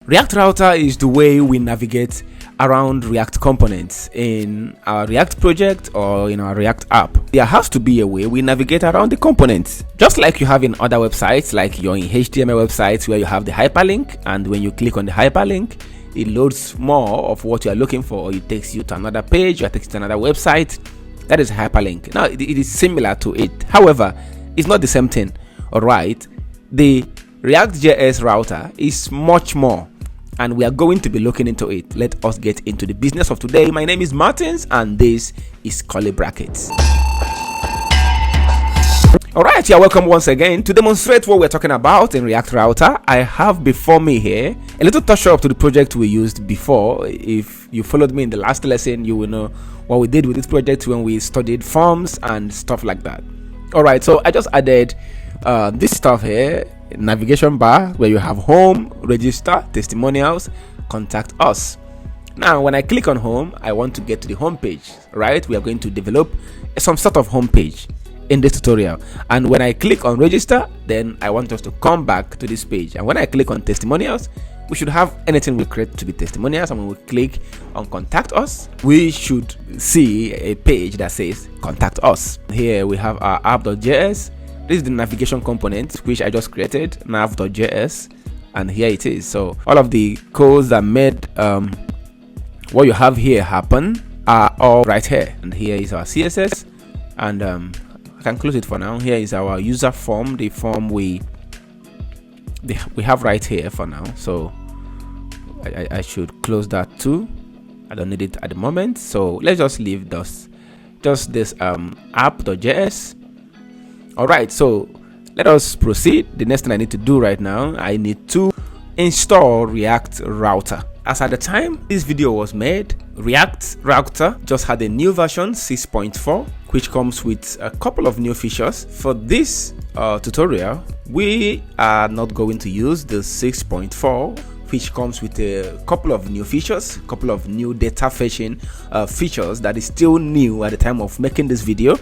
React Router is the way we navigate around React components in our React project or in our React app. There has to be a way we navigate around the components, just like you have in other websites, like your HTML websites where you have the hyperlink, and when you click on the hyperlink, it loads more of what you are looking for, or it takes you to another page, or it takes you to another website. That is hyperlink. Now it is similar to it, however, it's not the same thing. All right, the React.js router is much more, and we are going to be looking into it. Let us get into the business of today. My name is Martins, and this is Curly Brackets. Alright, you're welcome once again. To demonstrate what we're talking about in React Router, I have before me here a little touch up to the project we used before. If you followed me in the last lesson, you will know what we did with this project when we studied forms and stuff like that. Alright, so I just added this stuff here, navigation bar, where you have home, register, testimonials, contact us. Now when I click on home, I want to get to the home page. Right, we are going to develop some sort of home page in this tutorial, and when I click on register, then I want us to come back to this page, and when I click on testimonials, we should have anything we create to be testimonials, and when we click on contact us, we should see a page that says contact us. Here we have our app.js. This is the navigation component which I just created, nav.js, and here it is. So all of the codes that made what you have here happen are all right here, and here is our CSS, and I can close it for now. Here is our user form, the form we have right here for now. So I should close that too. I don't need it at the moment, so let's just leave this app.js. all right, so let us proceed. The next thing I need to do right now, I need to install React Router. As at the time this video was made, React Router just had a new version 6.4, which comes with a couple of new features. For this tutorial, we are not going to use the 6.4, which comes with a couple of new features, a couple of new data fetching features that is still new at the time of making this video,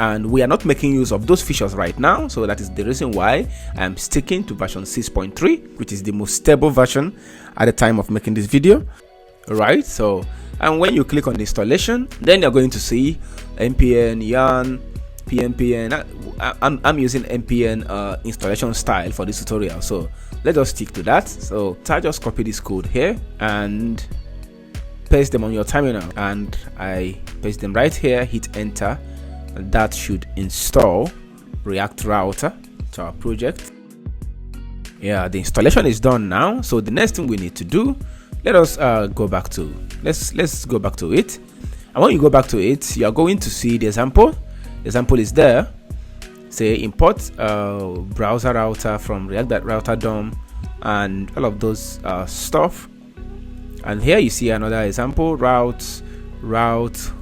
and we are not making use of those features right now. So that is the reason why I'm sticking to version 6.3, which is the most stable version at the time of making this video. Right, so and when you click on the installation, then you're going to see npm yarn pnpn. I'm using npm installation style for this tutorial, so let us stick to that. So I just copy this code here and paste them on your terminal, and I paste them right here, hit enter, and that should install React Router to our project. Yeah, the installation is done now. So the next thing we need to do, let us go back to let's go back to it. And when you go back to it, you are going to see the example. The example is there. Say import browser router from React.router DOM and all of those stuff. And here you see another example, route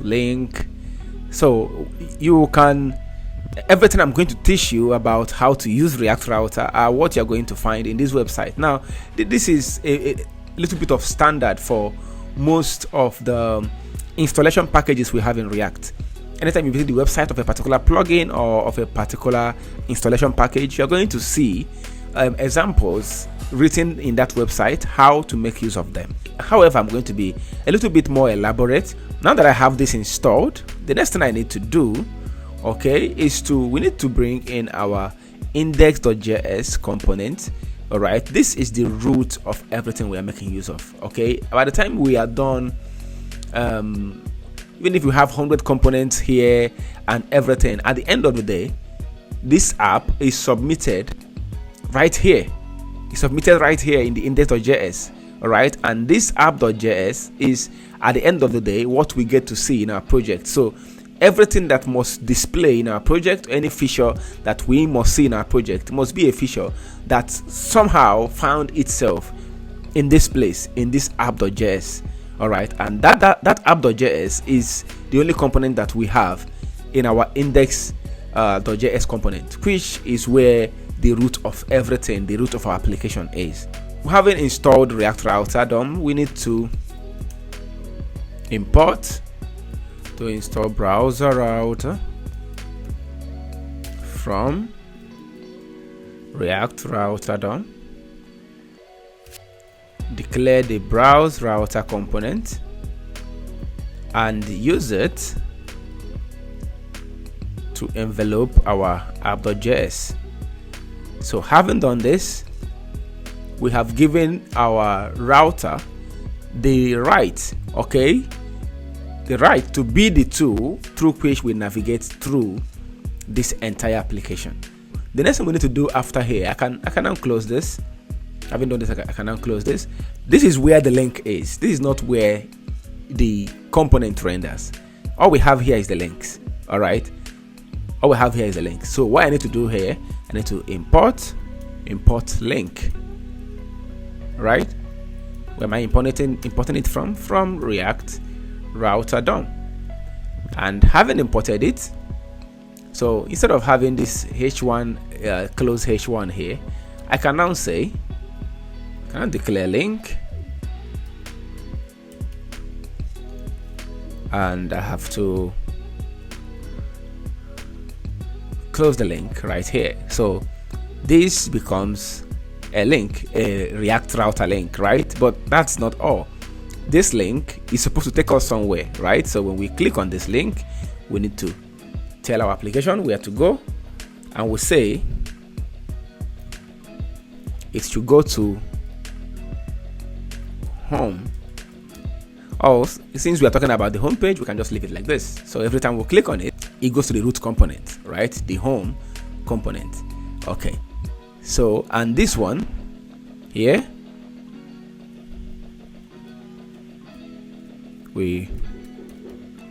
link. So you can, everything I'm going to teach you about how to use React Router are what you're going to find in this website. Now this is a little bit of standard for most of the installation packages we have in React. Anytime you visit the website of a particular plugin or of a particular installation package, you're going to see examples written in that website, how to make use of them. However, I'm going to be a little bit more elaborate. Now that I have this installed, the next thing I need to do, okay, is we need to bring in our index.js component. All right, this is the root of everything we are making use of. Okay, by the time we are done, even if you have 100 components here and everything, at the end of the day, this app is submitted right here. It's submitted right here in the index.js. All right, and this app.js is at the end of the day what we get to see in our project. So everything that must display in our project, any feature that we must see in our project, must be a feature that somehow found itself in this place, in this app.js. all right, and that app.js is the only component that we have in our index.js component, which is where the root of everything, the root of our application is. Having installed React Router DOM, we need to import to install browser router from React Router DOM. declare the browse router component and use it to envelope our app.js. So having done this, we have given our router the right, the right to be the tool through which we navigate through this entire application. The next thing we need to do after here, I can now close this. Having done this, I can now close this. This is where the link is. This is not where the component renders. All we have here is the links. All right. All we have here is the link. So what I need to do here, I need to import link. Right? Where am I importing it from? From React router DOM. And having imported it, so instead of having this h1 close h1 here, I can now say, I can now declare link, and I have to close the link right here. So this becomes a link, a React router link, right? But that's not all. This link is supposed to take us somewhere, right? So when we click on this link, we need to tell our application where to go, and we say it should go to home. Or since we are talking about the home page, we can just leave it like this. So every time we click on it, it goes to the root component, right? The home component. Okay. So, and this one here, we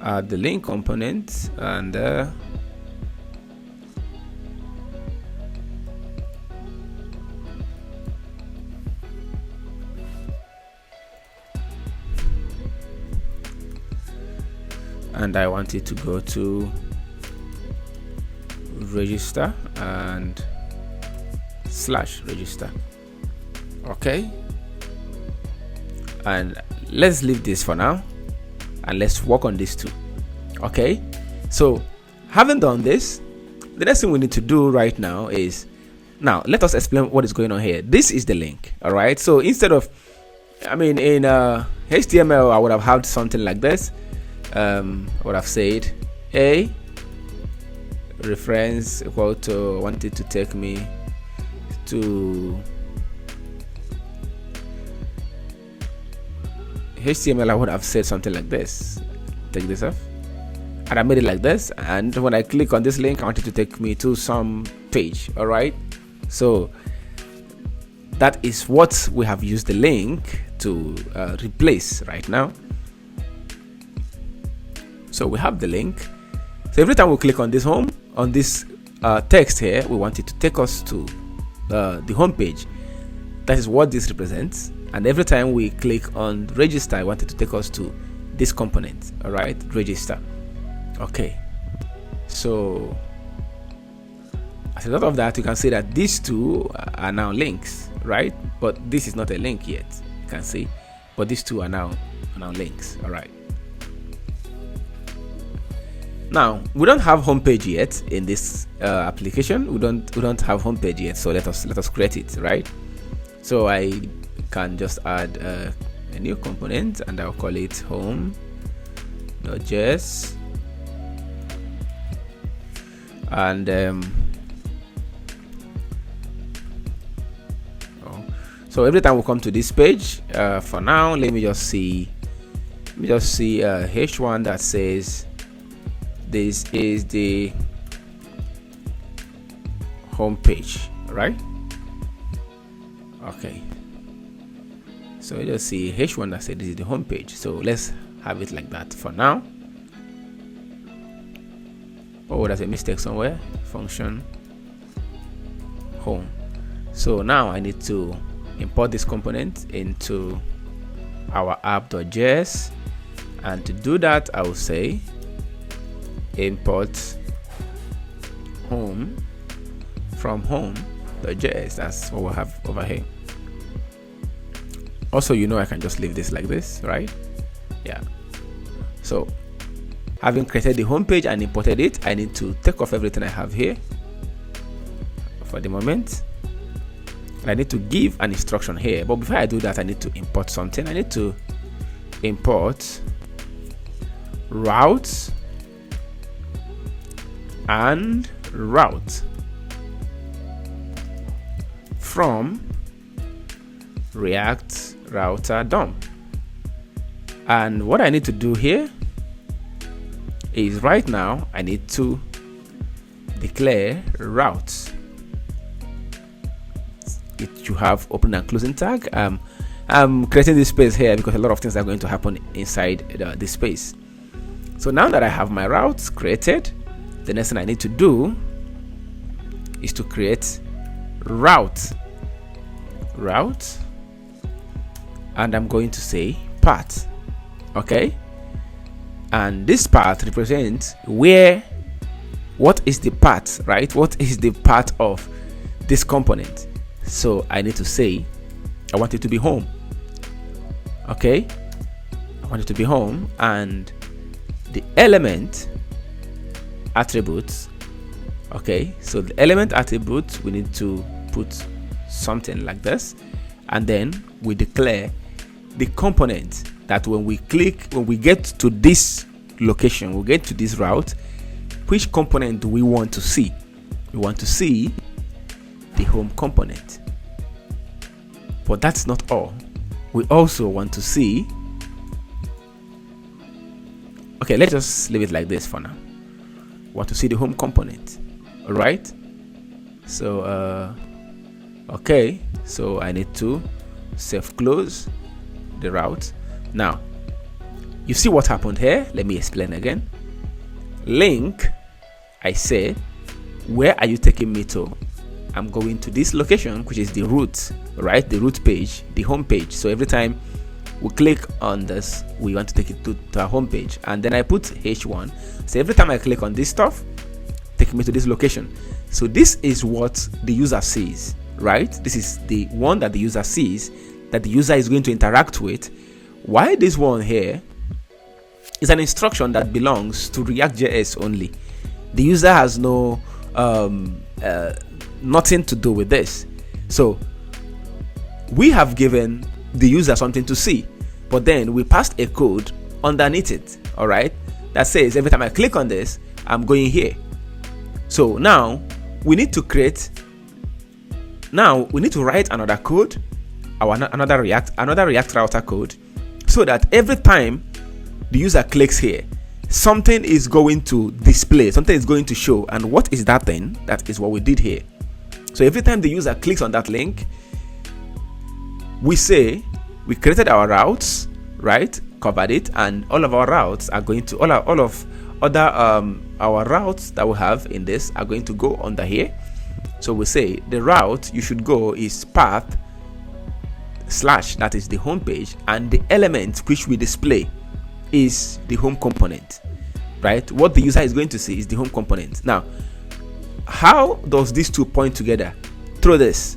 add the link component, and I want it to go to register and /register. Okay, and let's leave this for now, and let's work on this too. Okay, so having done this, the next thing we need to do right now is, now let us explain what is going on here. This is the link. All right, so instead of, I mean, in HTML I would have had something like this. I would have said a reference equal to, wanted to take me to HTML. I would have said something like this. Take this off, and I made it like this, and when I click on this link, I want it to take me to some page. All right, so that is what we have used the link to replace right now. So we have the link. So every time we click on this home, on this text here, we want it to take us to the home page. That is what this represents. And every time we click on register, I want it to take us to this component. All right, register. Okay, so as a result of that, you can see that these two are now links, right? But this is not a link yet, you can see, but these two are now links. All right, now we don't have homepage yet in this application. We don't have homepage yet, so let us create it, right? So I can just add a new component, and I'll call it home.js, and so every time we come to this page, for now, let me just see h1 that says this is the home page, right? Okay, so you just see h1 that says this is the home page. So let's have it like that for now. Oh, there's a mistake somewhere. Function home. So now I need to import this component into our app.js, and to do that, I will say import home from home.js. That's what we'll have over here. Also, I can just leave this like this, right? Yeah. So having created the home page and imported it, I need to take off everything I have here for the moment. And I need to give an instruction here, but before I do that, I need to import something. I need to import routes and route from React router DOM. And what I need to do here is right now I need to declare routes. It should have open and closing tag. I'm creating this space here because a lot of things are going to happen inside this space. So now that I have my routes created, the next thing I need to do is to create route, and I'm going to say path. Okay, and this path represents what is the path, right? What is the path of this component? So I need to say I want it to be home. Okay, I want it to be home, and the element attributes. Okay, so the element attribute, we need to put something like this, and then we declare the component that when we get to this location, we get to this route, which component do we want to see? We want to see the home component. But that's not all. We also want to see, okay, let's just leave it like this for now. We want to see the home component. All right, so okay, so I need to self close the route. Now you see what happened here. Let me explain again. Link, I said, where are you taking me to? I'm going to this location, which is the root, right? The root page, the home page. So every time we click on this, we want to take it to our home page. And then I put H1. So every time I click on this stuff, take me to this location. So this is what the user sees, right? This is the one that the user sees, that the user is going to interact with. Why this one here is an instruction that belongs to React.js only. The user has no nothing to do with this. So we have given the user something to see, but then we passed a code underneath it, all right, that says every time I click on this, I'm going here. So now we need to write another code, another React router code, so that every time the user clicks here, something is going to display, something is going to show. And what is that thing? That is what we did here. So every time the user clicks on that link, we say we created our routes, right? Covered it, and all of our routes are going to all of our routes that we have in this are going to go under here. So we say the route you should go is path / that is the home page, and the element which we display is the home component, right? What the user is going to see is the home component. Now, how does these two point together? Through this.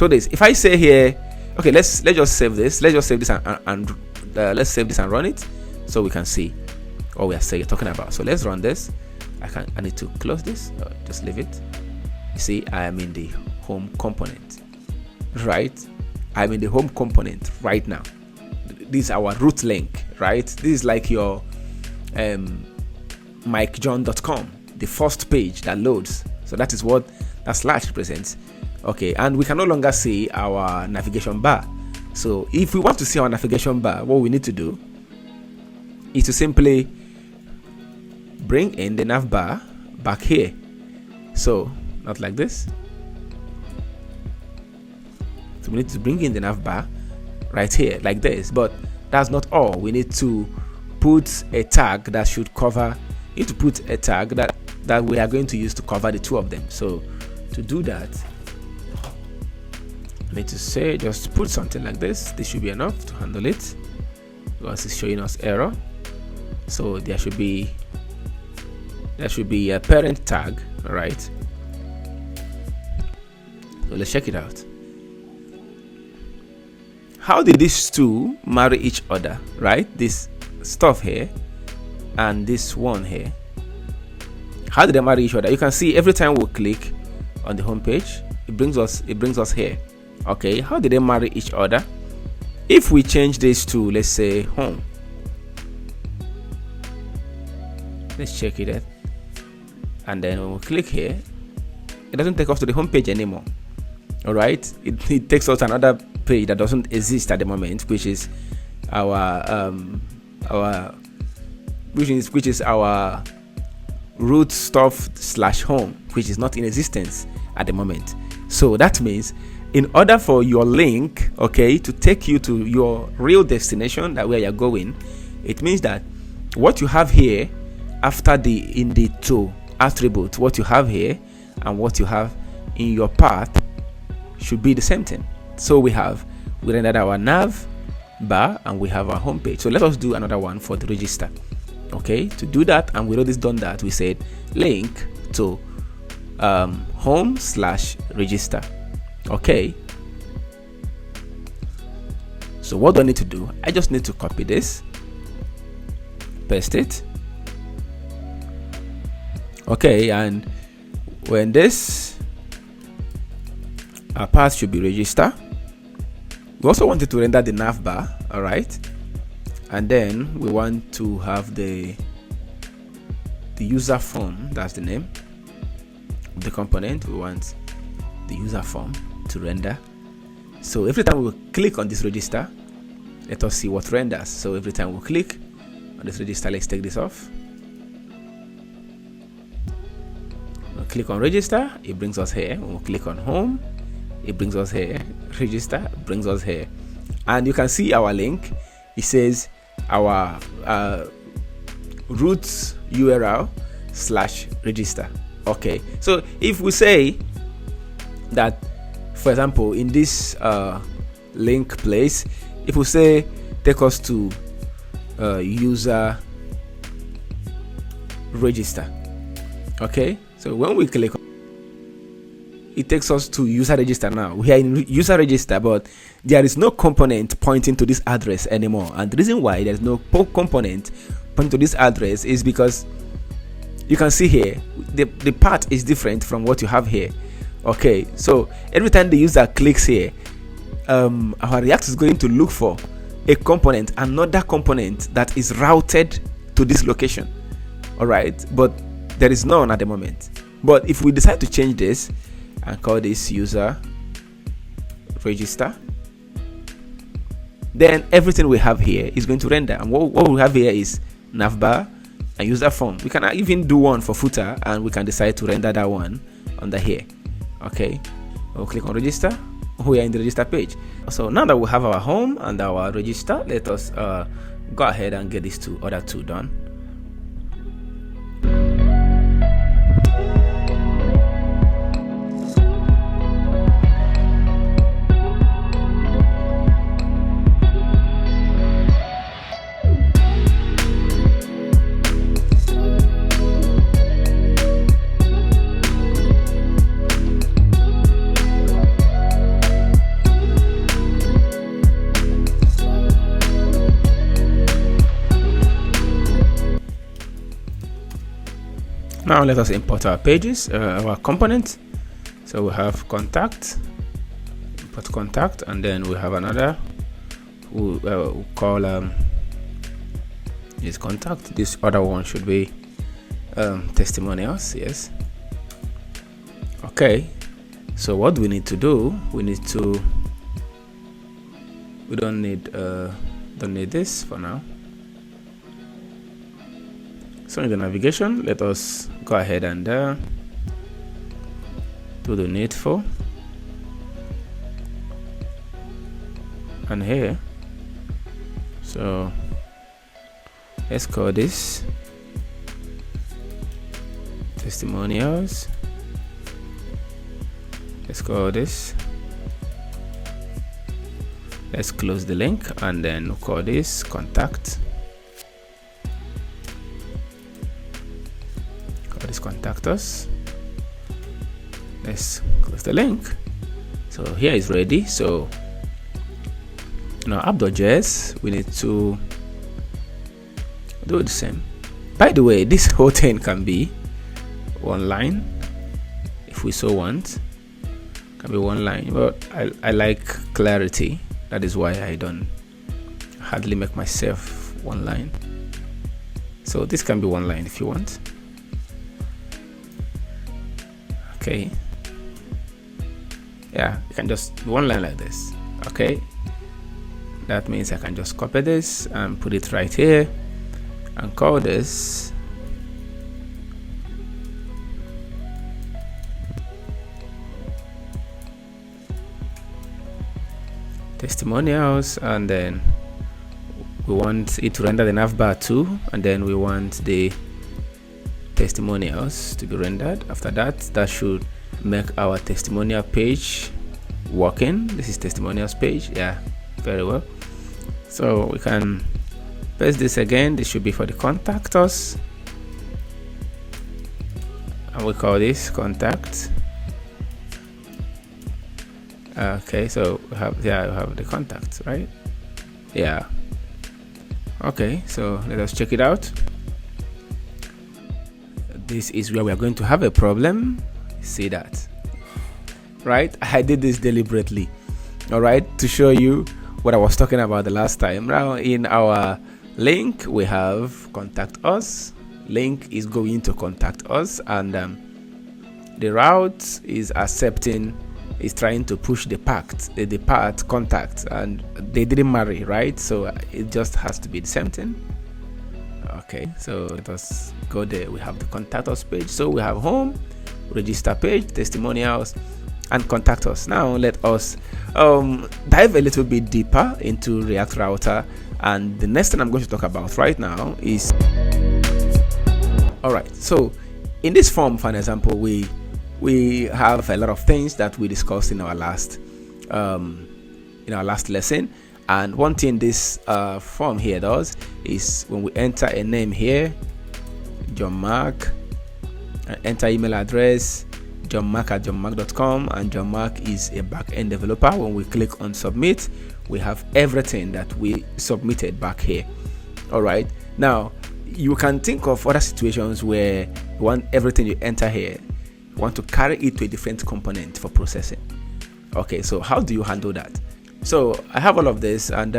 If I say here, okay, let's just save this. Let's just save this and let's save this and run it so we can see what we are talking about. So let's run this. I need to close this. Just leave it. You see, I am in the home component, right? I'm in the home component right now. This is our root link, right? This is like your mikejohn.com, the first page that loads. So that is what that / represents. Okay, and we can no longer see our navigation bar. So if we want to see our navigation bar, what we need to do is to simply bring in the nav bar back here. So not like this. So we need to bring in the nav bar right here like this. But that's not all. We need to put a tag that should cover. You need to put a tag that we are going to use to cover the two of them. So to do that, I need to say just put something like this. This should be enough to handle it because it's showing us error. So there should be a parent tag, all right? So let's check it out. How did these two marry each other, right? This stuff here and this one here. How did they marry each other? You can see every time we click on the home page, it brings us here. Okay, how did they marry each other? If we change this to, let's say, home, let's check it out, and then when we click here, it doesn't take us to the home page anymore. All right, it takes us to another page that doesn't exist at the moment, which is our root stuff / home, which is not in existence at the moment. So that means in order for your link, okay, to take you to your real destination, that where you're going, it means that what you have here after the in the to attribute, what you have here and what you have in your path should be the same thing. So we rendered our nav bar and we have our home page. So let us do another one for the register. Okay, to do that, and we already done that, we said link to home / register. Okay, so what do I need to do? I just need to copy this, paste it. Okay, and when this, our path should be register. We also wanted to render the nav bar. All right, and then we want to have the user form. That's the name of the component. We want the user form to render. So every time we click on this register, let us see what renders. So every time we click on this register, let's take this off. We'll click on register, it brings us here. When we click on home, it brings us here. Register brings us here, and you can see our link. It says our root URL / register. Okay, so if we say that, for example, in this link place, if we say take us to user register, okay, so when we click, it takes us to user register. Now we are in user register, but there is no component pointing to this address anymore. And the reason why there's no component pointing to this address is because you can see here the path is different from what you have here. Okay, so every time the user clicks here, our React is going to look for a component, another component that is routed to this location. All right, but there is none at the moment. But if we decide to change this and call this user register, then everything we have here is going to render. And what we have here is navbar and user form. We can even do one for footer, and we can decide to render that one under here. Okay, we'll click on register. We are in the register page. So now that we have our home and our register, let us go ahead and get these other two done. Now let us import our pages, our component. So we have contact, import contact, and then we have another we'll call is contact. This other one should be testimonials. Yes. Okay, so what we need to do, we don't need this for now. So in the navigation, let us go ahead and do the needful. And here, so let's call this testimonials. Let's call this, let's close the link, and then we'll call this contact. Contact us. Let's close the link. So here is ready. So now app.js, we need to do the same. By the way, this whole thing can be one line if we so want, can be one line, but I like clarity. That is why I don't hardly make myself one line. So this can be one line if you want. Okay, yeah, you can just one line like this. Okay, that means I can just copy this and put it right here and call this testimonials, and then we want it to render the navbar too, and then we want the testimonials to be rendered. After that, that should make our testimonial page working. This is testimonials page. Yeah, very well. So we can paste this again. This should be for the contact us, and we call this contact. Okay, so we have, yeah, we have the contact, right? Yeah. Okay, so let us check it out. This is where we are going to have a problem. See that, right? I did this deliberately, all right, to show you what I was talking about the last time. Now in our link we have contact us. Link is going to contact us, and the route is accepting, is trying to push the path contact, and they didn't marry, right? So it just has to be the same thing. Okay, so let us go there. We have the contact us page. So we have home, register page, testimonials, and contact us. Now let us dive a little bit deeper into React Router, and the next thing I'm going to talk about right now is, all right, so in this form, for an example, we have a lot of things that we discussed in our last lesson. And one thing this form here does is when we enter a name here, John Mark, and enter email address, johnmark@johnmark.com, and John Mark is a back-end developer. When we click on submit, we have everything that we submitted back here. All right, now you can think of other situations where you want everything you enter here, you want to carry it to a different component for processing. Okay, so how do you handle that? So I have all of this, and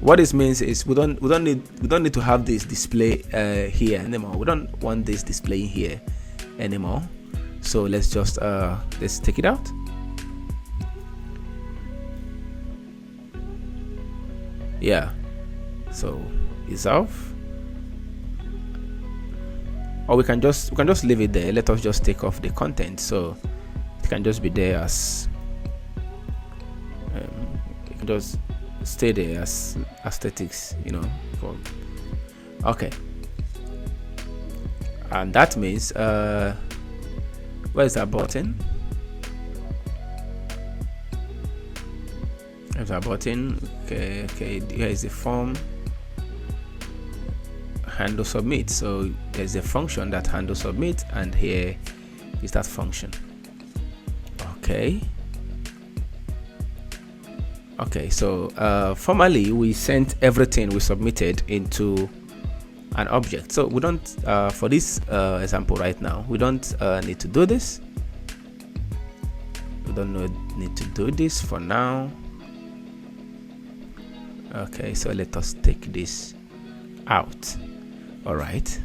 what this means is we don't need to have this display here anymore. We don't want this displaying here anymore. So let's just let's take it out. Yeah, so it's off. Or we can just leave it there. Let us just take off the content, so it can just be there as it can just stay there as aesthetics, you know. Okay, and that means where is that button? There's a button. Okay, here is the form handle submit. So there's a function that handle submit, and here is that function. Okay, so formally we sent everything we submitted into an object. So we don't for this example right now, we don't need to do this. We don't need to do this for now. Okay, so let us take this out. All right,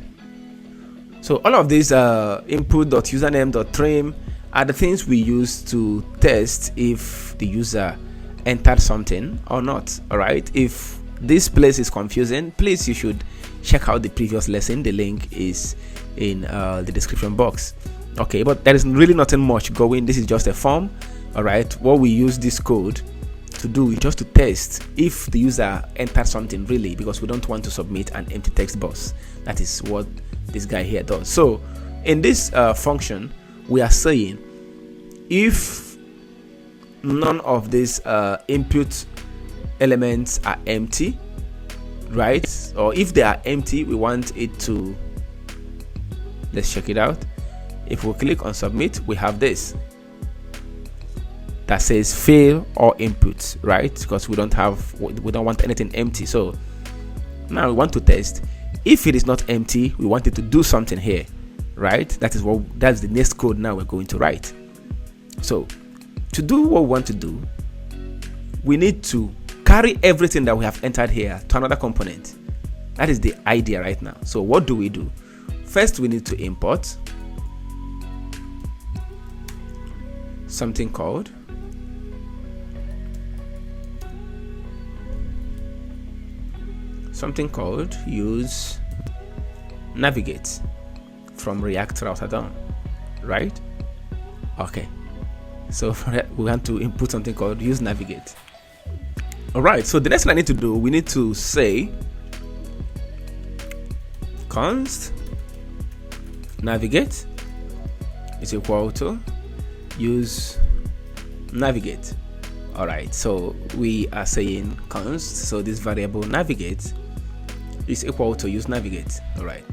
so all of these input.username.trim are the things we use to test if the user entered something or not. All right, if this place is confusing, please, you should check out the previous lesson. The link is in the description box. Okay, but there is really nothing much going. This is just a form. All right, what we use this code to do is just to test if the user entered something really, because we don't want to submit an empty text box. That is what this guy here does. So in this function, we are saying if none of these input elements are empty, right, or if they are empty, we want it to, let's check it out. If we click on submit, we have this that says fail or input, right, because we don't want anything empty. So now we want to test if it is not empty. We want it to do something here, right? That's the next code now we're going to write. So to do what we want to do, we need to carry everything that we have entered here to another component. That is the idea right now. So what do we do? First, we need to import something called useNavigate from React Router DOM, right? Okay, so for that, we want to input something called useNavigate. All right, so the next thing I need to do, we need to say const navigate is equal to useNavigate. All right, so we are saying const, so this variable navigate is equal to useNavigate. All right,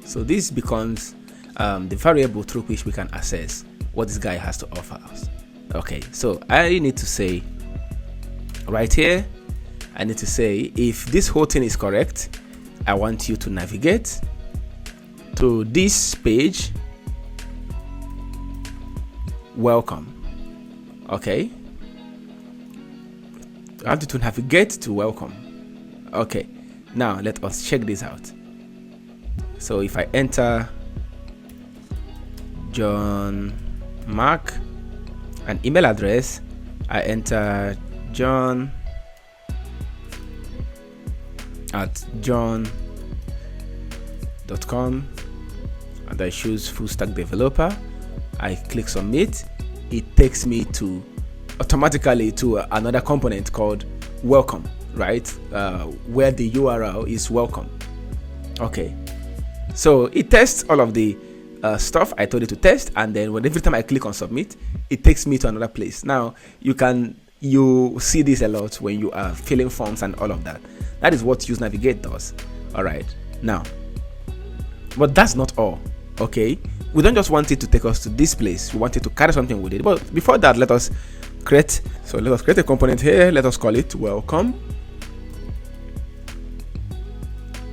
so this becomes the variable through which we can access what this guy has to offer us. Okay, so I need to say right here, I need to say if this whole thing is correct, I want you to navigate to this page. Welcome. Okay, I want you to navigate to welcome. Okay, now let us check this out. So if I enter John Mark, an email address, I enter john@john.com and I choose full stack developer. I click submit. It takes me to automatically to another component called welcome, right? Where the URL is welcome. Okay, so it tests all of the stuff I told it to test, and then every time I click on submit, it takes me to another place. Now you see this a lot when you are filling forms and all of that. That is what useNavigate does. All right, now, but that's not all. Okay, we don't just want it to take us to this place, we want it to carry something with it. But before that, let us create a component here. Let us call it welcome.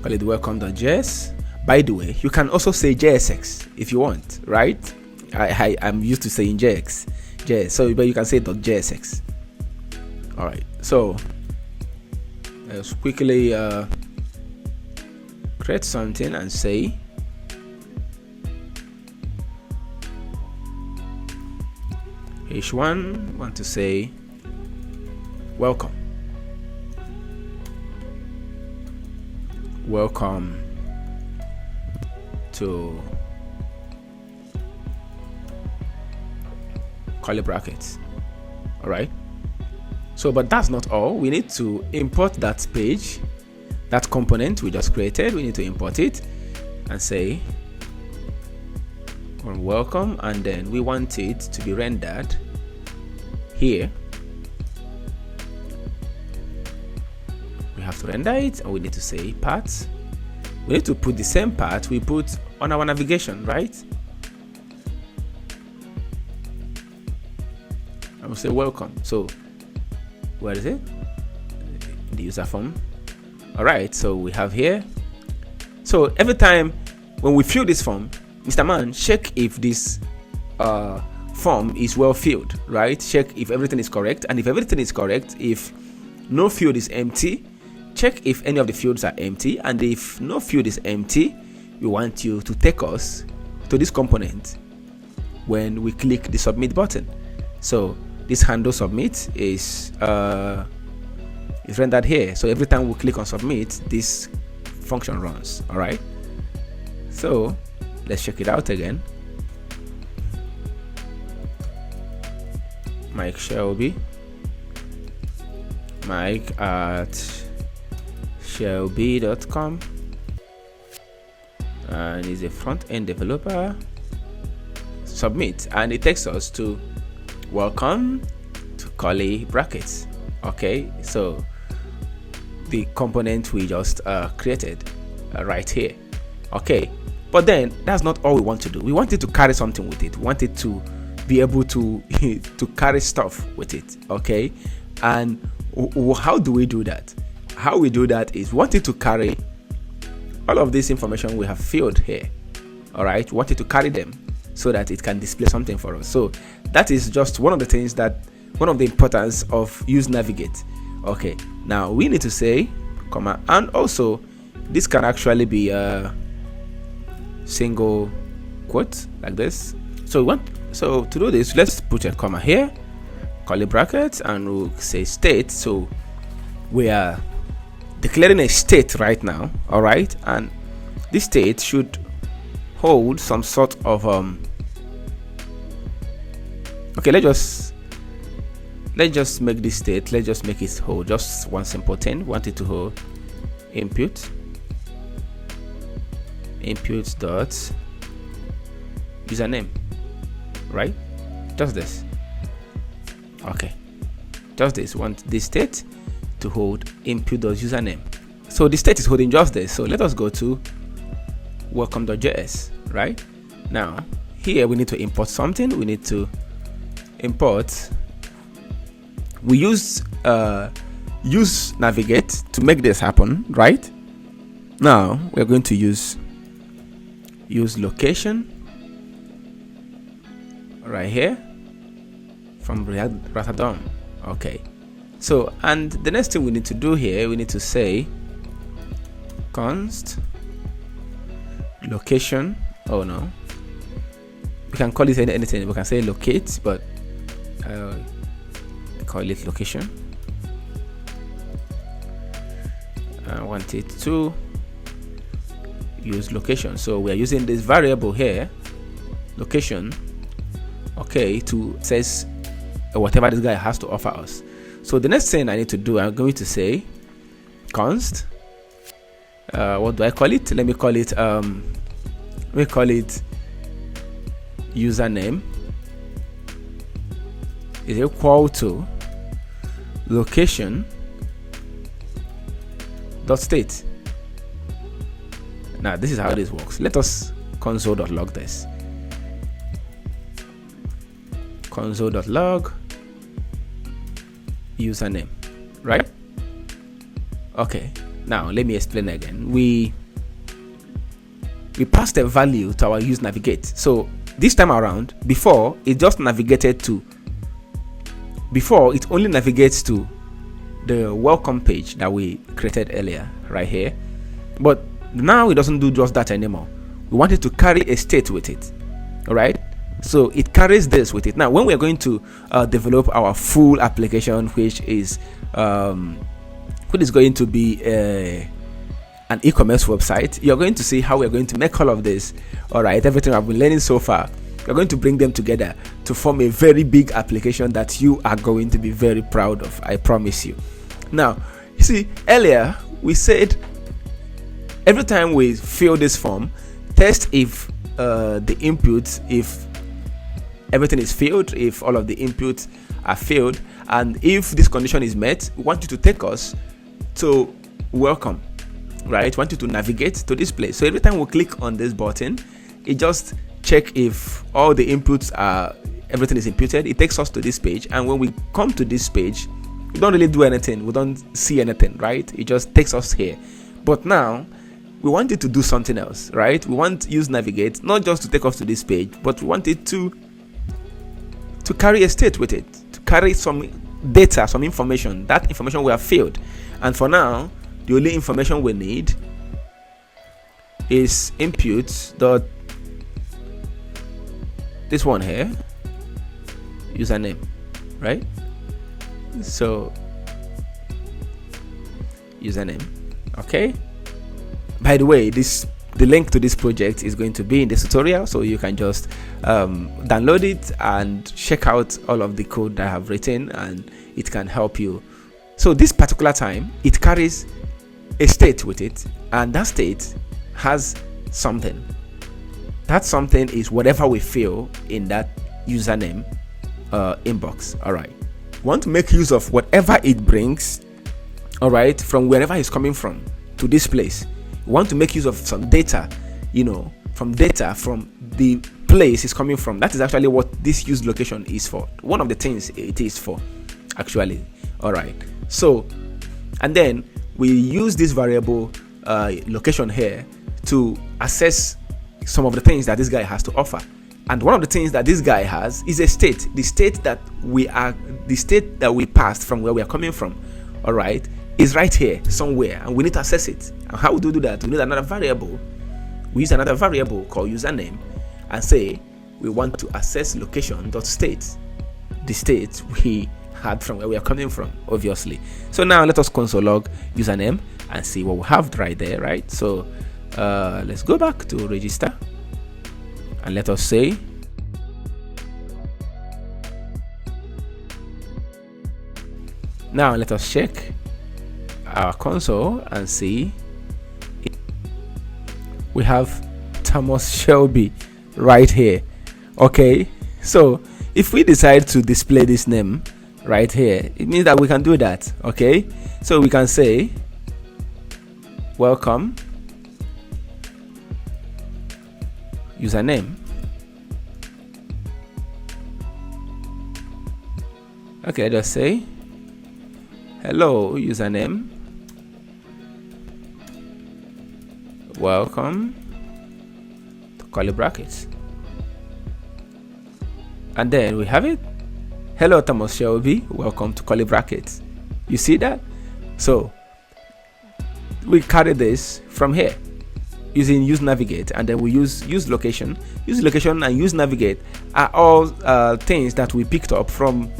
Call it welcome.js. By the way, you can also say JSX if you want, right? I'm used to saying JS, so but you can say .jsx. All right, so let's quickly create something and say h1 want to say welcome to curly brackets. All right, so but that's not all. We need to import that page, that component we just created. We need to import it and say on welcome, and then we want it to be rendered here. We have to render it, and we need to say paths. We need to put the same path we put on our navigation, right? I will say welcome. So where is it? The user form. All right, so we have here. So every time when we fill this form, Mr. Man, check if this form is well filled, right? Check if everything is correct, and if everything is correct, if no field is empty, check if any of the fields are empty, and if no field is empty, we want you to take us to this component when we click the submit button. So this handle submit is rendered here. So every time we click on submit, this function runs. All right, so let's check it out again. Mike at shelby.com, and he's a front-end developer. Submit, and it takes us to welcome to curly brackets. Okay, so the component we just created right here. Okay, but then that's not all we want to do. We wanted to carry something with it. We wanted to be able to to carry stuff with it. Okay, and how do we do that? How we do that is we wanted to carry all of this information we have filled here. All right, we wanted to carry them. so that it can display something for us. So that is just one of the importance of useNavigate. Okay, now we need to say comma, and also this can actually be a single quote like this. So to do this, let's put a comma here, curly brackets, and we'll say state. So we are declaring a state right now, all right, and this state should hold some sort of okay, let's just make this state, let's just make it hold just one simple thing. We want it to hold input dot username, right? Just this. Okay, just this. We want this state to hold input dot username. So the state is holding just this. So let us go to welcome.js. right now. Here we need to import something. We need to import, we use useNavigate to make this happen. Right now we're going to use useLocation right here from React. Okay, so and the next thing we need to do here, we need to say const location. Oh no, we can call it anything. We can say locate, but call it location. I want it to use location, so we are using this variable here, location, okay, to says whatever this guy has to offer us. So the next thing I need to do, I'm going to say const what do I call it? Let me call it username is equal to location dot state. Now this is how this works. Let us console.log this. Console.log username, right? Okay, now let me explain again. We passed a value to our useNavigate. So this time around, before it just navigated to, before it only navigates to the welcome page that we created earlier right here, but now it doesn't do just that anymore. We want it to carry a state with it. All right, so it carries this with it. Now when we are going to develop our full application, which is going to be an e-commerce website, you're going to see how we're going to make all of this. All right, everything I've been learning so far, we're going to bring them together to form a very big application that you are going to be very proud of, I promise you. Now you see, earlier we said every time we fill this form, test if the inputs, if everything is filled, if all of the inputs are filled, and if this condition is met, we want you to take us to welcome, right? We want you to navigate to this place. So every time we click on this button, it just check if all the inputs are, everything is inputted. It takes us to this page, and when we come to this page, we don't really do anything, we don't see anything, right? It just takes us here. But now we want it to do something else, right? We want useNavigate not just to take us to this page, but we want it to carry a state with it, to carry some data, some information. That information we have filled, and for now the only information we need is input dot this one here, username, right? So username. Okay, by the way, the link to this project is going to be in this tutorial, so you can just download it and check out all of the code that I have written, and it can help you. So this particular time, it carries a state with it, and that state has something. That something is whatever we fill in that username inbox. All right, we want to make use of whatever it brings, all right, from wherever it's coming from to this place. We want to make use of some data, from the place it's coming from. That is actually what this useLocation is for. One of the things it is for, actually. All right, so and then we use this variable location here to assess some of the things that this guy has to offer. And one of the things that this guy has is a state, the state that we passed from where we are coming from. All right, is right here somewhere, and we need to access it. And how do we do that? We need another variable. We use another variable called username, and say we want to access location.state, the state we had from where we are coming from, obviously. So now let us console log username and see what we have right there, right? So let's go back to register, and let us say now let us check our console and see we have Thomas Shelby right here. Okay, so if we decide to display this name right here, it means that we can do that. Okay, so we can say welcome username. Okay, just say hello username, welcome to curly brackets, and then we have it. Hello Thomas Shelby, welcome to curly brackets. You see that? So we carry this from here using useNavigate, and then we use useLocation. useLocation and useNavigate are all things that we picked up from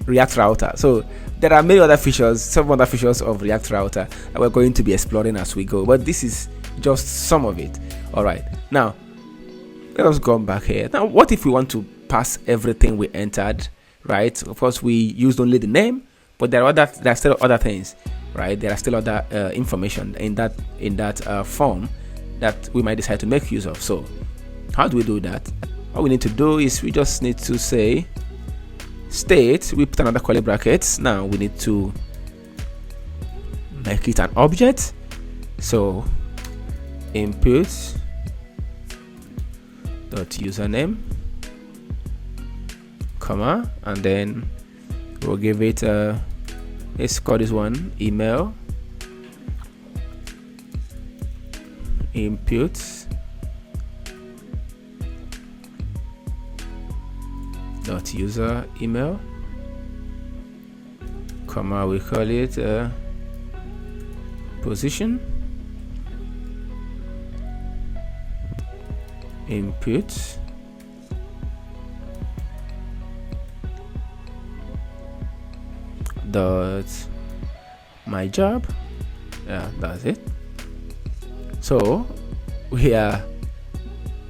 React Router. So there are many other features, some other features of React Router that we're going to be exploring as we go, but this is just some of it. All right, now let us go back here. Now what if we want to pass everything we entered, right? Of course we used only the name, but there are still other things, right? There are still other information in that form that we might decide to make use of. So how do we do that? All we need to do is we just need to say state, we put another curly brackets. Now we need to make it an object, so input dot username, comma, and then we'll give it let's call this one email, input dot user email, comma, we call it position, input dot my job. Yeah, that's it. So we are,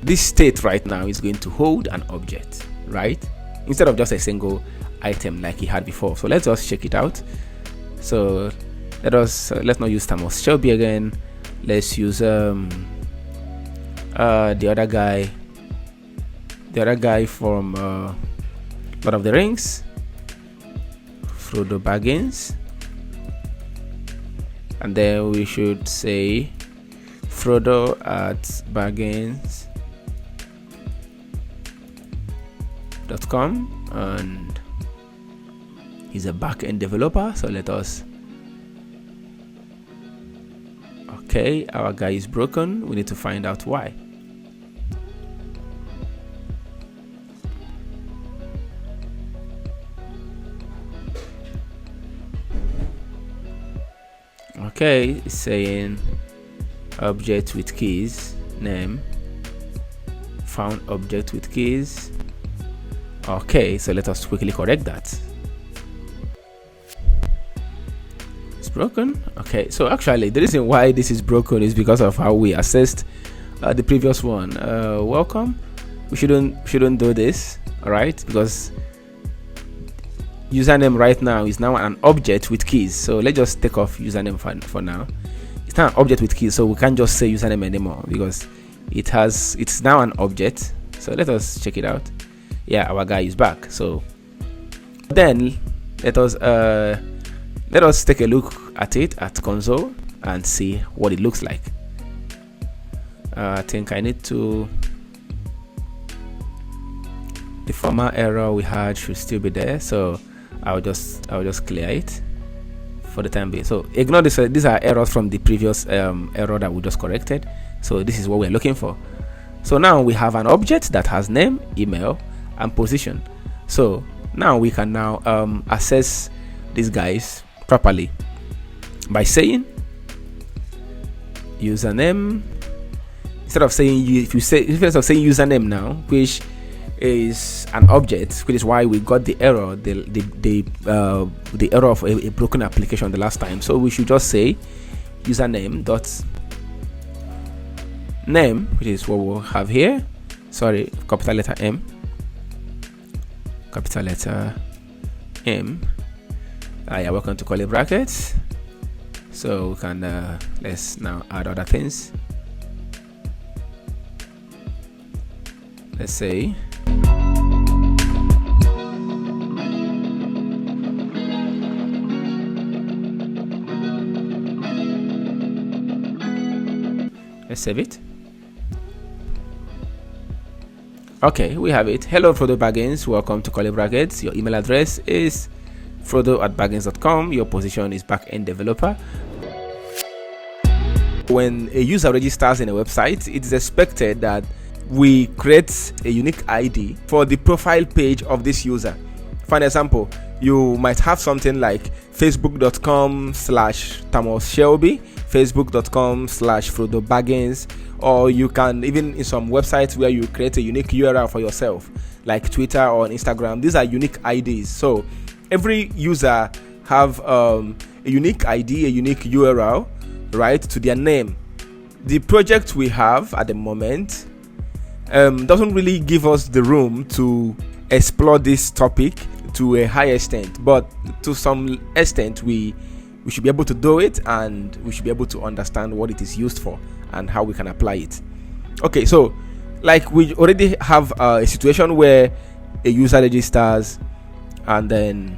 this state right now is going to hold an object, right, instead of just a single item like he had before. So let's just check it out. So let's not use Thomas Shelby again. Let's use the other guy from Lord of the Rings, Frodo Baggins, and then we should say Frodo at baggins.com, and he's a back-end developer. So let us, okay, our guy is broken. We need to find out why. Okay, it's saying object with keys name, found object with keys. Okay, so let us quickly correct that. It's broken. Okay, so actually the reason why this is broken is because of how we assessed the previous one. Welcome, we shouldn't do this, all right, because username right now is now an object with keys. So let's just take off username for now. It's not an object with keys, so we can't just say username anymore because it's now an object. So let us check it out. Yeah, our guy is back. So then let us take a look at it at console and see what it looks like. I think I need to, the former error we had should still be there, so I'll just clear it for the time being. So ignore this. These are errors from the previous error that we just corrected. So this is what we're looking for. So now we have an object that has name, email, and position. So now we can now access these guys properly by saying username. Instead of saying instead of saying username now, which is an object, which is why we got the error, the error of a broken application the last time. So we should just say username dot name, which is what we'll have here. Sorry, capital letter M, capital letter M. Yeah, welcome to curly brackets. So we can let's now add other things. Let's say let's save it. Okay, we have it. Hello Frodo Baggins, welcome to curly brackets. Your email address is frodo@baggins.com. Your position is backend developer. When a user registers in a website, it is expected that we create a unique ID for the profile page of this user. For an example, you might have something like facebook.com/Thomas Shelby, facebook.com/Frodo Baggins, or you can even in some websites where you create a unique URL for yourself, like Twitter or Instagram. These are unique IDs. So every user have a unique ID, a unique URL, right, to their name. The project we have at the moment doesn't really give us the room to explore this topic to a high extent, but to some extent we should be able to do it, and we should be able to understand what it is used for and how we can apply it. Okay, so like we already have a situation where a user registers, and then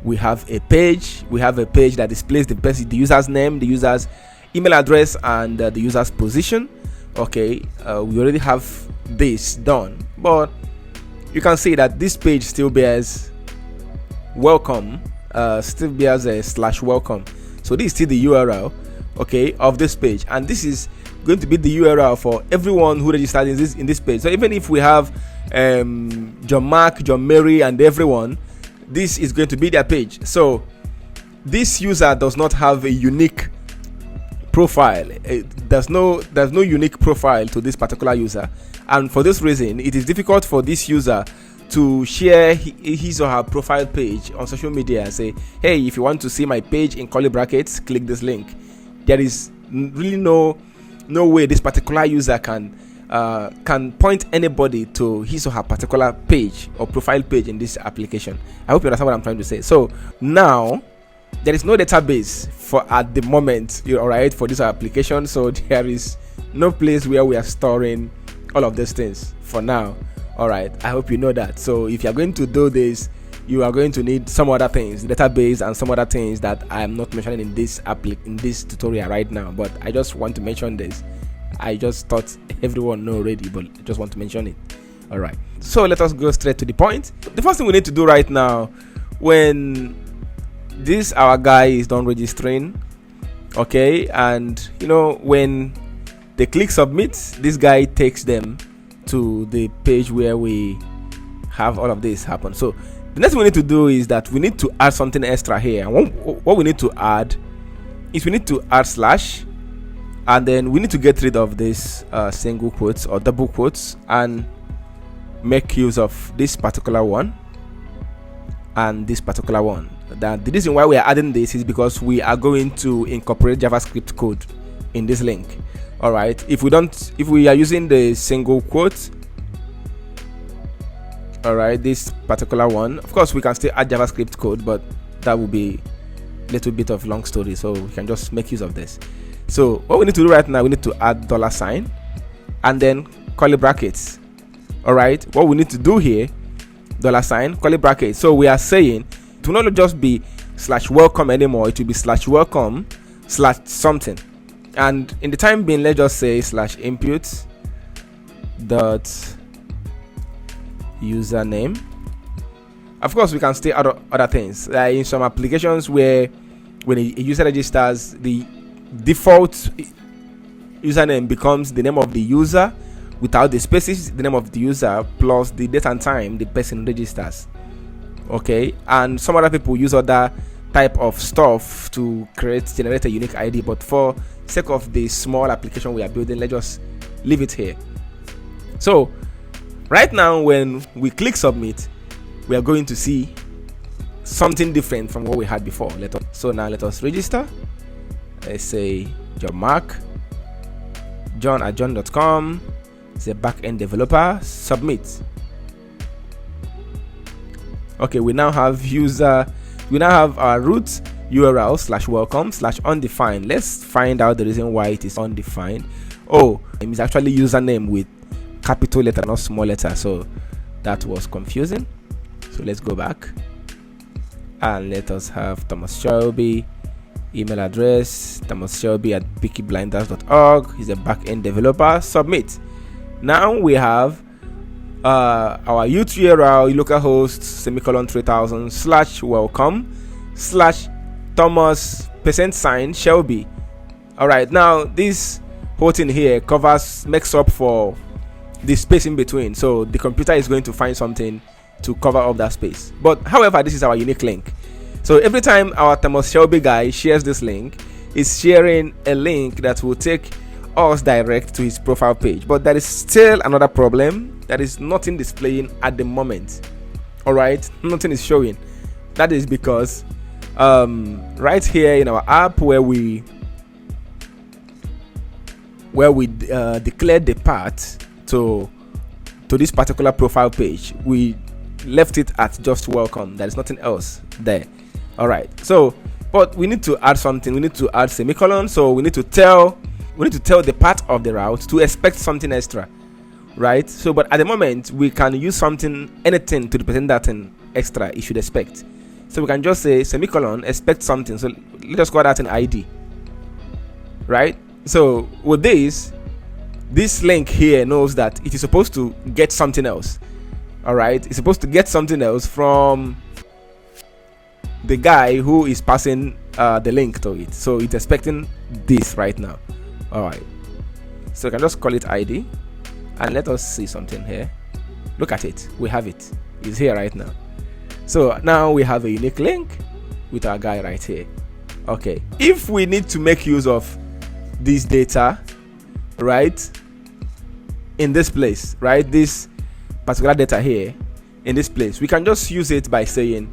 we have a page that displays the user's name, the user's email address, and the user's position. Okay, we already have this done, but you can see that this page still bears welcome, still bears a /welcome. So this is still the URL, okay, of this page, and this is going to be the URL for everyone who registered in this page. So even if we have John Mark, John Mary, and everyone, this is going to be their page. So this user does not have a unique profile. There's no unique profile to this particular user, and for this reason it is difficult for this user to share his or her profile page on social media and say, hey, if you want to see my page in curly brackets, click this link. There is really no way this particular user can point anybody to his or her particular page or profile page in this application. I hope you understand what I'm trying to say. So now there is no database for at the moment, all right, for this application. So there is no place where we are storing all of these things for now. All right, I hope you know that. So if you are going to do this, you are going to need some other things, database and some other things that I am not mentioning in this tutorial right now. But I just want to mention this. I just thought everyone know already, but I just want to mention it. All right, so let us go straight to the point. The first thing we need to do right now, when this our guy is done registering, okay, and you know, when they click submit, this guy takes them to the page where we have all of this happen. So the next thing we need to do is that we need to add something extra here. And what we need to add is we need to add slash, and then we need to get rid of this single quotes or double quotes and make use of this particular one and this particular one. That the reason why we are adding this is because we are going to incorporate JavaScript code in this link. All right, if we are using the single quote, all right, this particular one, of course we can still add JavaScript code, but that will be a little bit of long story, so we can just make use of this. So what we need to do right now, we need to add $, and then curly brackets. All right, what we need to do here, $, curly brackets. So we are saying it will not just be /welcome anymore, it will be /welcome /something. And in the time being, let's just say /input dot username. Of course, we can still add other things. Like in some applications where when a user registers, the default username becomes the name of the user, without the spaces, the name of the user, plus the date and time the person registers. Okay, and some other people use other type of stuff to generate a unique ID, but for sake of the small application we are building, let's just leave it here. So right now, when we click submit, we are going to see something different from what we had before. So now let us register. Let's say job mark john@john.com. It's a back-end developer. Submit. Okay, we now have our root URL /welcome/undefined. Let's find out the reason why it is undefined. Oh, it's actually username with capital letter, not small letter, so that was confusing. So let's go back and let us have Thomas Shelby, email address thomasshelby@peakyblinders.org. He's a back-end developer. Submit. Now we have our URL localhost /welcome/Thomas%Shelby. All right, now this whole thing here makes up for the space in between, so the computer is going to find something to cover up that space. But however, this is our unique link, so every time our Thomas Shelby guy shares this link, is sharing a link that will take us direct to his profile page. But there is still another problem. There is nothing displaying at the moment. All right, nothing is showing. That is because right here in our app where we declared the path to this particular profile page, we left it at just welcome. There is nothing else there. All right, so but we need to add something. We need to add semicolon. So we need to tell the path of the route to expect something extra, right? So but at the moment we can use anything to represent that thing extra it should expect. So we can just say semicolon expect something. So let us call that an ID, right? So with this link here knows that it is supposed to get something else. All right, it's supposed to get something else from the guy who is passing the link to it. So it's expecting this right now. All right, so I can just call it ID, and let us see something here. Look at it, we have it. It's here right now. So now we have a unique link with our guy right here. Okay, if we need to make use of this data, right, in this place, right, this particular data here in this place, we can just use it by saying,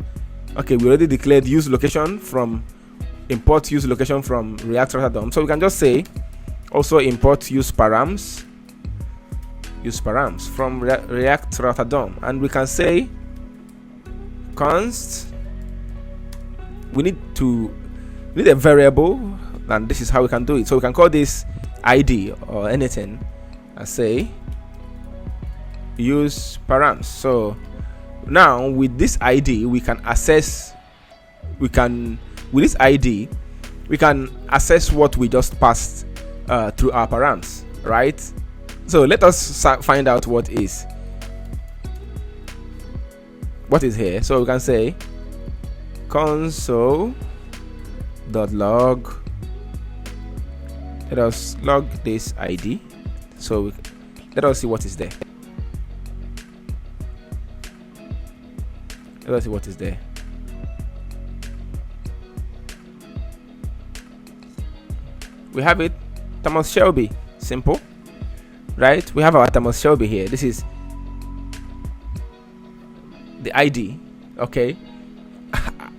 okay, we already declared useLocation from import useLocation from React Router DOM. So we can just say also import useParams from React Router DOM, and we can say const. We need a variable, and this is how we can do it. So we can call this ID or anything and say useParams. So now with this ID we can access what we just passed through our params, right? So let us find out what is here. So we can say console.log. Let us log this ID. So let us see what is there. Let us see what is there. We have it, Thomas Shelby. Simple, right? We have our Thomas Shelby here. This is the ID. Okay,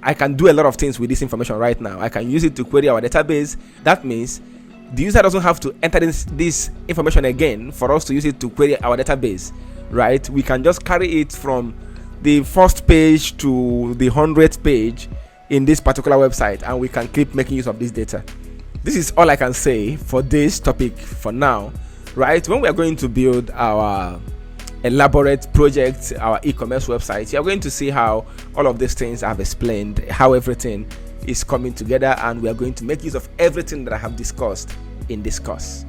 I can do a lot of things with this information right now. I can use it to query our database. That means the user doesn't have to enter this information again for us to use it to query our database, right? We can just carry it from the first page to the 100th page in this particular website, and we can keep making use of this data. This is all I can say for this topic for now, right? When we are going to build our elaborate project, our e-commerce website, you are going to see how all of these things I've explained, how everything is coming together, and we are going to make use of everything that I have discussed in this course.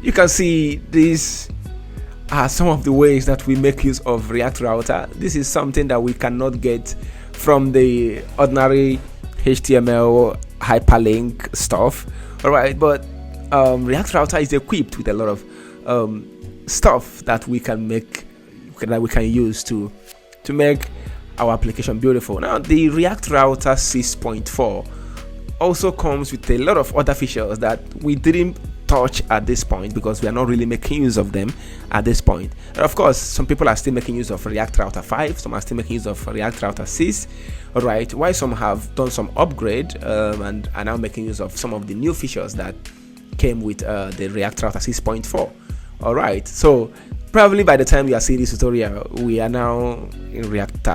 You can see these are some of the ways that we make use of React Router. This is something that we cannot get from the ordinary HTML hyperlink stuff. All right, but React Router is equipped with a lot of stuff that we can use to make our application beautiful. Now, the React Router 6.4 also comes with a lot of other features that we didn't touch at this point because we are not really making use of them at this point. And of course, some people are still making use of React Router 5, some are still making use of React Router 6, right? While some have done some upgrade and are now making use of some of the new features that came with the React Router 6.4. All right, so probably by the time you are seeing this tutorial, we are now in React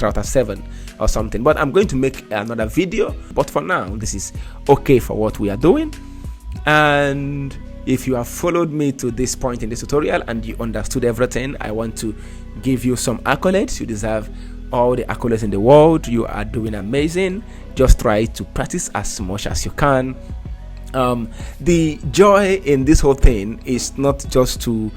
Router 7 or something, but I'm going to make another video. But for now, this is okay for what we are doing. And if you have followed me to this point in this tutorial and you understood everything, I want to give you some accolades. You deserve all the accolades in the world. You are doing amazing. Just try to practice as much as you can. The joy in this whole thing is not just to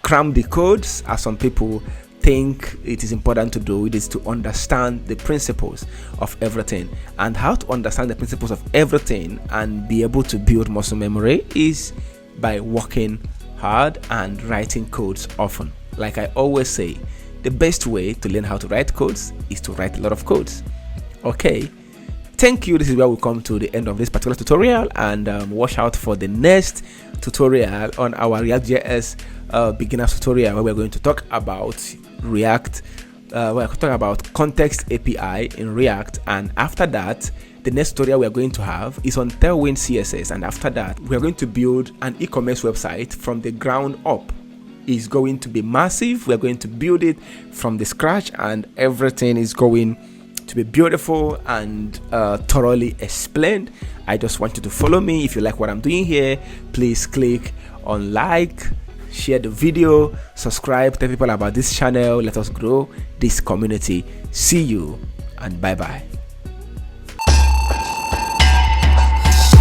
cram the codes, as some people think it is important to do. It is to understand the principles of everything, and how to understand the principles of everything and be able to build muscle memory is by working hard and writing codes often. Like I always say, the best way to learn how to write codes is to write a lot of codes. Okay, thank you. This is where we come to the end of this particular tutorial, and watch out for the next tutorial on our React.js beginners tutorial, where we're going to talk about React. We're talking about context API in React, and after that, the next tutorial we are going to have is on Tailwind CSS, and after that, we are going to build an e-commerce website from the ground up. It's going to be massive. We're going to build it from the scratch, and everything is going to be beautiful and thoroughly explained. I just want you to follow me. If you like what I'm doing here, please click on like, share the video, subscribe, tell people about this channel. Let us grow this community. See you and bye bye.